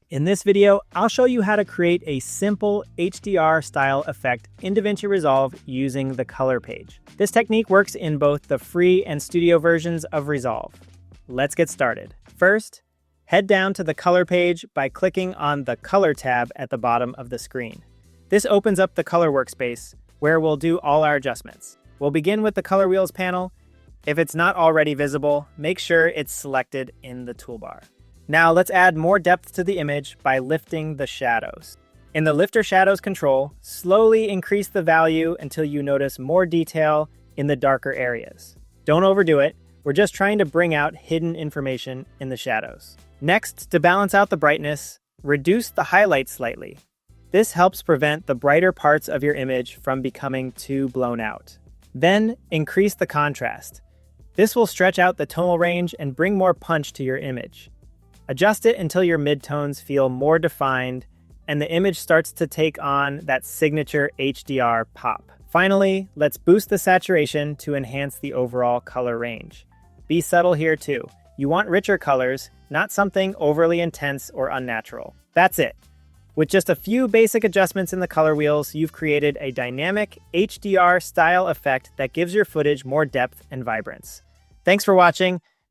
In this video, I'll show you how to create a simple HDR-style effect in DaVinci Resolve using the color page. This technique works in both the free and studio versions of Resolve. Let's get started. First, head down to the color page by clicking on the Color tab at the bottom of the screen. This opens up the color workspace, where we'll do all our adjustments. We'll begin with the color wheels panel. If it's not already visible, make sure it's selected in the toolbar. Now let's add more depth to the image by lifting the shadows. In the Lifter Shadows control, slowly increase the value until you notice more detail in the darker areas. Don't overdo it, we're just trying to bring out hidden information in the shadows. Next, to balance out the brightness, reduce the highlights slightly. This helps prevent the brighter parts of your image from becoming too blown out. Then, increase the contrast. This will stretch out the tonal range and bring more punch to your image. Adjust it until your midtones feel more defined and the image starts to take on that signature HDR pop. Finally, let's boost the saturation to enhance the overall color range. Be subtle here too. You want richer colors, not something overly intense or unnatural. That's it. With just a few basic adjustments in the color wheels, you've created a dynamic HDR style effect that gives your footage more depth and vibrance. Thanks for watching.